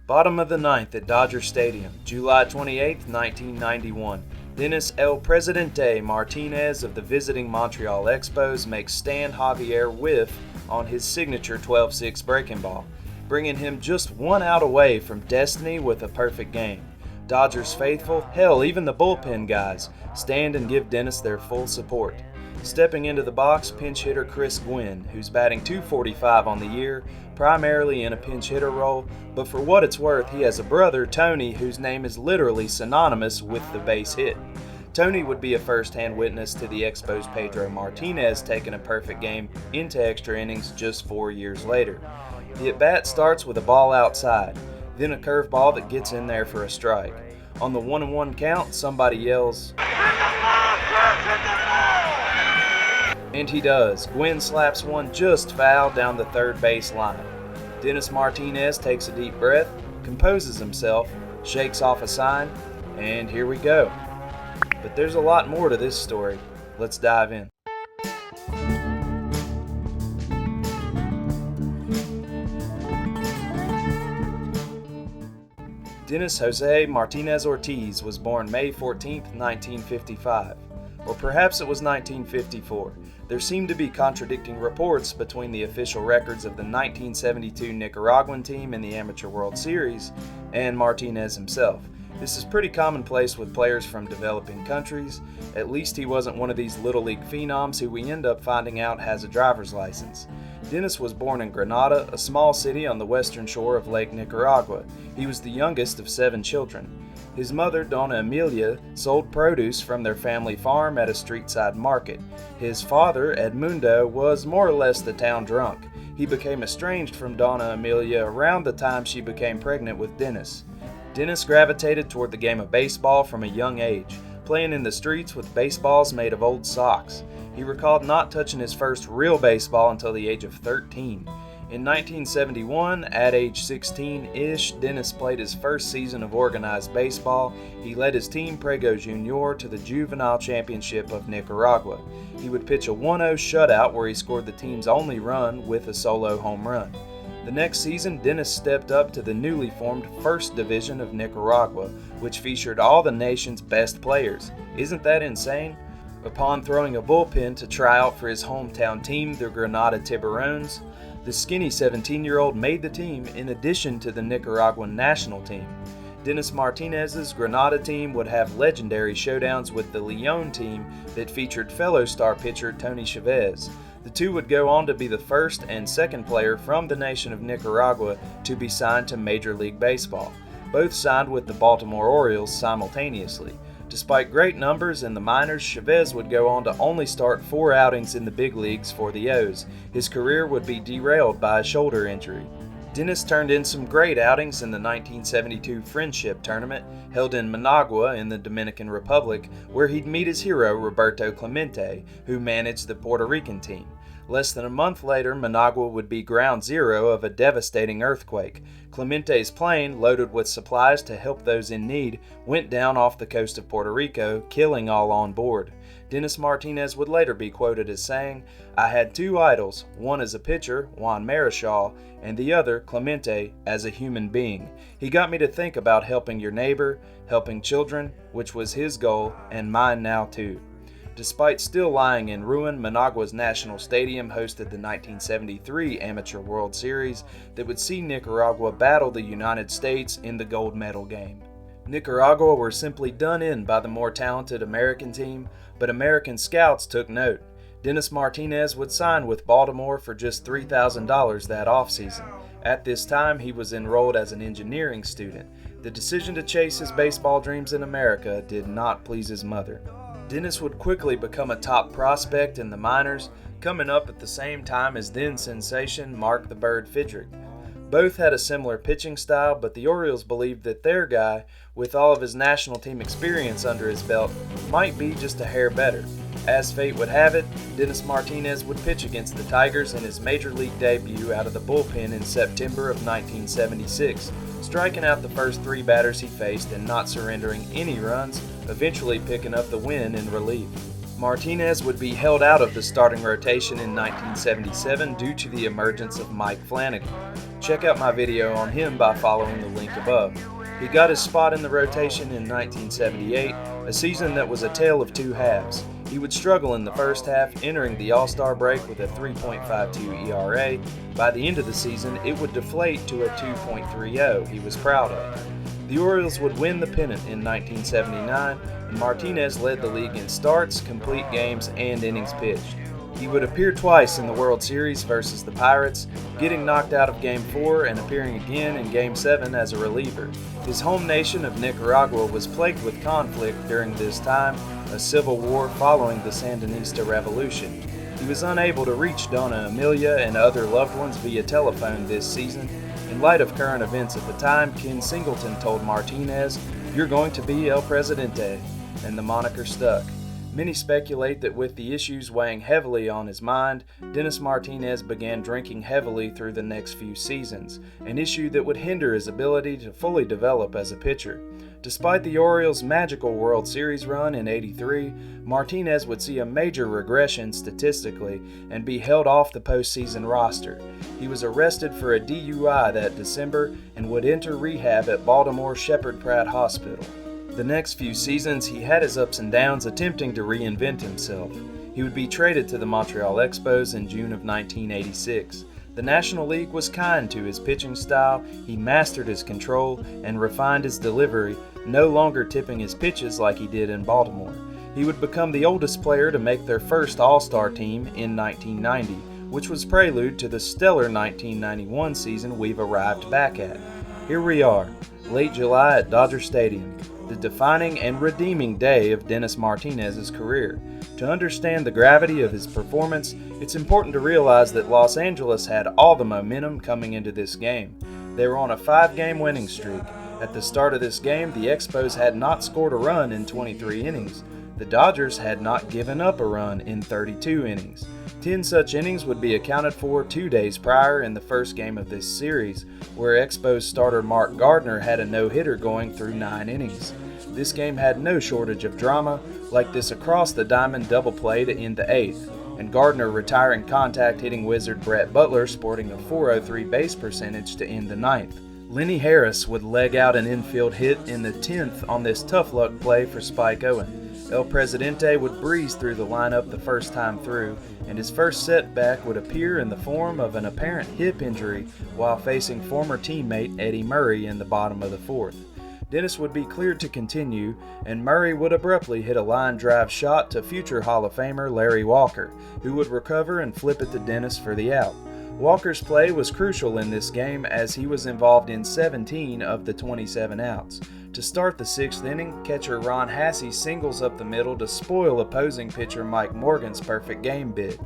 Bottom of the ninth at Dodger Stadium, July 28, 1991. Dennis El Presidente Martinez of the visiting Montreal Expos makes Stan Javier whiff on his signature 12-6 breaking ball, bringing him just one out away from destiny with a perfect game. Dodgers faithful, hell, even the bullpen guys, stand and give Dennis their full support. Stepping into the box, pinch hitter Gwynn, who's batting .245 on the year, primarily in a pinch hitter role, but for what it's worth, he has a brother, Tony, whose name is literally synonymous with the base hit. Tony would be a first-hand witness to the Expos' Pedro Martinez taking a perfect game into extra innings just 4 years later. The at-bat starts with a ball outside, then a curveball that gets in there for a strike. On the 1-1 count, somebody yells, and he does. Gwynn slaps one just foul down the third base line. Dennis Martinez takes a deep breath, composes himself, shakes off a sign, and here we go. But there's a lot more to this story. Let's dive in. Dennis Jose Martinez Ortiz was born May 14, 1955. Or perhaps it was 1954. There seemed to be contradicting reports between the official records of the 1972 Nicaraguan team in the Amateur World Series and Martinez himself. This is pretty commonplace with players from developing countries. At least he wasn't one of these Little League phenoms who we end up finding out has a driver's license. Dennis was born in Granada, a small city on the western shore of Lake Nicaragua. He was the youngest of 7 children. His mother, Donna Emilia, sold produce from their family farm at a street-side market. His father, Edmundo, was more or less the town drunk. He became estranged from Donna Emilia around the time she became pregnant with Dennis. Dennis gravitated toward the game of baseball from a young age, playing in the streets with baseballs made of old socks. He recalled not touching his first real baseball until the age of 13. In 1971, at age 16-ish, Dennis played his first season of organized baseball. He led his team Prego Junior to the Juvenile Championship of Nicaragua. He would pitch a 1-0 shutout where he scored the team's only run with a solo home run. The next season, Dennis stepped up to the newly formed First Division of Nicaragua, which featured all the nation's best players. Isn't that insane? Upon throwing a bullpen to try out for his hometown team, the Granada Tiburones, the skinny 17-year-old made the team in addition to the Nicaraguan national team. Dennis Martinez's Granada team would have legendary showdowns with the León team that featured fellow star pitcher Tony Chevez. The two would go on to be the first and second player from the nation of Nicaragua to be signed to Major League Baseball. Both signed with the Baltimore Orioles simultaneously. Despite great numbers in the minors, Chevez would go on to only start 4 outings in the big leagues for the O's. His career would be derailed by a shoulder injury. Dennis turned in some great outings in the 1972 Friendship Tournament, held in Managua in the Dominican Republic, where he'd meet his hero Roberto Clemente, who managed the Puerto Rican team. Less than a month later, Managua would be ground zero of a devastating earthquake. Clemente's plane, loaded with supplies to help those in need, went down off the coast of Puerto Rico, killing all on board. Dennis Martinez would later be quoted as saying, "I had 2 idols, one as a pitcher, Juan Marichal, and the other, Clemente, as a human being. He got me to think about helping your neighbor, helping children, which was his goal, and mine now too." Despite still lying in ruin, Managua's National Stadium hosted the 1973 Amateur World Series that would see Nicaragua battle the United States in the gold medal game. Nicaragua were simply done in by the more talented American team, but American scouts took note. Dennis Martinez would sign with Baltimore for just $3,000 that offseason. At this time, he was enrolled as an engineering student. The decision to chase his baseball dreams in America did not please his mother. Dennis would quickly become a top prospect in the minors, coming up at the same time as then sensation Mark the Bird Fidrych. Both had a similar pitching style, but the Orioles believed that their guy, with all of his national team experience under his belt, might be just a hair better. As fate would have it, Dennis Martinez would pitch against the Tigers in his major league debut out of the bullpen in September of 1976, striking out the first 3 batters he faced and not surrendering any runs, eventually picking up the win in relief. Martinez would be held out of the starting rotation in 1977 due to the emergence of Mike Flanagan. Check out my video on him by following the link above. He got his spot in the rotation in 1978, a season that was a tale of two halves. He would struggle in the first half, entering the All-Star break with a 3.52 ERA. By the end of the season, it would deflate to a 2.30 he was proud of. The Orioles would win the pennant in 1979, and Martinez led the league in starts, complete games, and innings pitched. He would appear twice in the World Series versus the Pirates, getting knocked out of Game 4 and appearing again in Game 7 as a reliever. His home nation of Nicaragua was plagued with conflict during this time, a civil war following the Sandinista Revolution. He was unable to reach Donna Emilia and other loved ones via telephone this season. In light of current events at the time, Ken Singleton told Martinez, "You're going to be El Presidente," and the moniker stuck. Many speculate that with the issues weighing heavily on his mind, Dennis Martinez began drinking heavily through the next few seasons, an issue that would hinder his ability to fully develop as a pitcher. Despite the Orioles' magical World Series run in '83, Martinez would see a major regression statistically and be held off the postseason roster. He was arrested for a DUI that December and would enter rehab at Baltimore Shepherd Pratt Hospital. The next few seasons, he had his ups and downs attempting to reinvent himself. He would be traded to the Montreal Expos in June of 1986. The National League was kind to his pitching style, he mastered his control, and refined his delivery, no longer tipping his pitches like he did in Baltimore. He would become the oldest player to make their first All-Star team in 1990, which was prelude to the stellar 1991 season we've arrived back at. Here we are, late July at Dodger Stadium, the defining and redeeming day of Dennis Martinez's career. To understand the gravity of his performance, it's important to realize that Los Angeles had all the momentum coming into this game. They were on a 5-game winning streak. At the start of this game, the Expos had not scored a run in 23 innings. The Dodgers had not given up a run in 32 innings. 10 such innings would be accounted for 2 days prior in the first game of this series, where Expos starter Mark Gardner had a no-hitter going through 9 innings. This game had no shortage of drama, like this across the diamond double play to end the 8th, and Gardner retiring contact hitting wizard Brett Butler sporting a .403 base percentage to end the 9th. Lenny Harris would leg out an infield hit in the 10th on this tough luck play for Spike Owen. El Presidente would breeze through the lineup the first time through, and his first setback would appear in the form of an apparent hip injury while facing former teammate Eddie Murray in the bottom of the 4th. Dennis would be cleared to continue, and Murray would abruptly hit a line drive shot to future Hall of Famer Larry Walker, who would recover and flip it to Dennis for the out. Walker's play was crucial in this game as he was involved in 17 of the 27 outs. To start the 6th inning, catcher Ron Hassey singles up the middle to spoil opposing pitcher Mike Morgan's perfect game bid.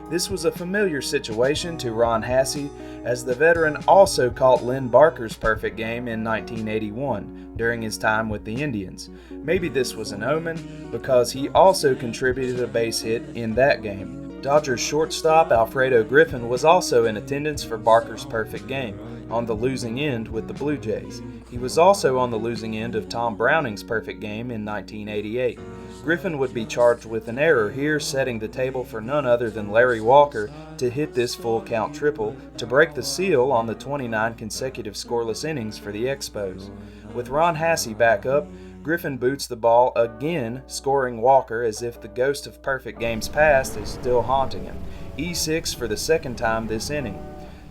This was a familiar situation to Ron Hassey, as the veteran also caught Lynn Barker's perfect game in 1981 during his time with the Indians. Maybe this was an omen, because he also contributed a base hit in that game. Dodgers shortstop Alfredo Griffin was also in attendance for Barker's perfect game, on the losing end with the Blue Jays. He was also on the losing end of Tom Browning's perfect game in 1988. Griffin would be charged with an error here, setting the table for none other than Larry Walker to hit this full count triple to break the seal on the 29 consecutive scoreless innings for the Expos. With Ron Hassey back up, Griffin boots the ball again, scoring Walker as if the ghost of perfect games past is still haunting him. E6 for the second time this inning,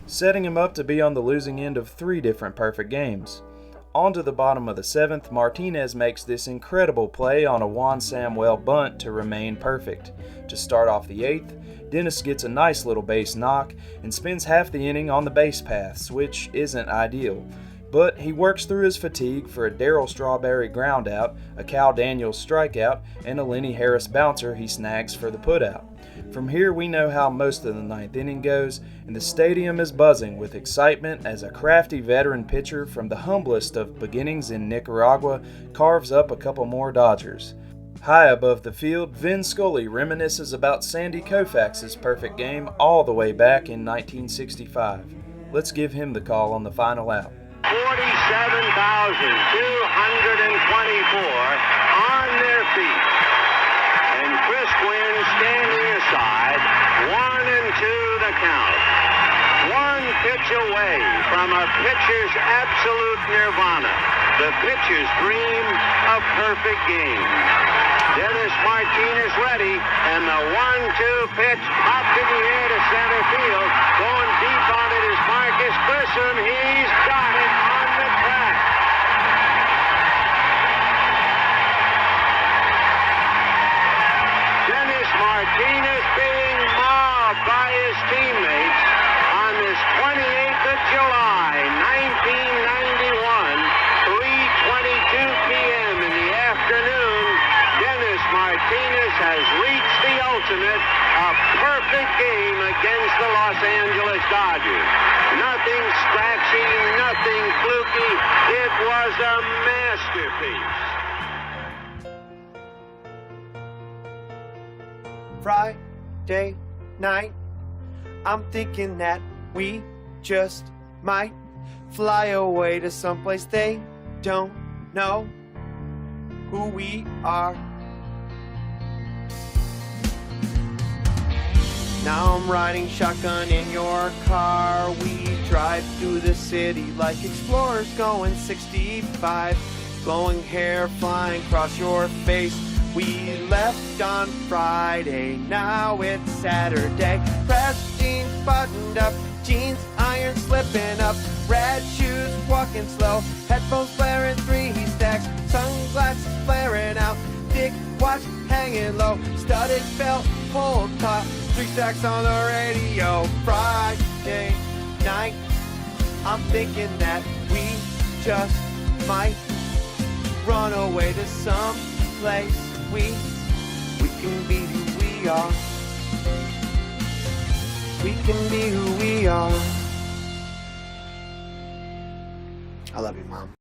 setting him up to be on the losing end of 3 different perfect games. On to the bottom of the 7th, Martinez makes this incredible play on a Juan Samuel bunt to remain perfect. To start off the 8th, Dennis gets a nice little base knock and spends half the inning on the base paths, which isn't ideal. But he works through his fatigue for a Darryl Strawberry groundout, a Cal Daniels strikeout, and a Lenny Harris bouncer he snags for the putout. From here we know how most of the 9th inning goes, and the stadium is buzzing with excitement as a crafty veteran pitcher from the humblest of beginnings in Nicaragua carves up a couple more Dodgers. High above the field, Vin Scully reminisces about Sandy Koufax's perfect game all the way back in 1965. Let's give him the call on the final out. 47,224 on their feet. And Chris Gwynn standing aside, 1-2 the count. one pitch away from a pitcher's absolute nirvana. The pitcher's dream, a perfect game. Dennis Martinez ready, and the 1-2 pitch popped in the air to center field. Going deep on it is Marcus Grissom. He's got it on the track. Dennis Martinez being mobbed by his teammates on this 28th of July, 1991, 3:22 p.m. in the afternoon. Dennis Martinez has reached the ultimate, a perfect game against the Los Angeles Dodgers. Nothing scratchy, nothing fluky. It was a masterpiece. Friday night, I'm thinking that we just might fly away to someplace they don't know who we are. Now I'm riding shotgun in your car. We drive through the city like explorers going 65. Glowing hair flying across your face. We left on Friday, now it's Saturday. Pressed jeans buttoned up, jeans iron slipping up. Red shoes walking slow, headphones blaring 3 stacks. Sunglasses flaring out, thick watch hanging low. Studded belt pulled top, 3 stacks on the radio. Friday night, I'm thinking that we just might run away to some place. We can be who we are. We can be who we are. I love you, Mom.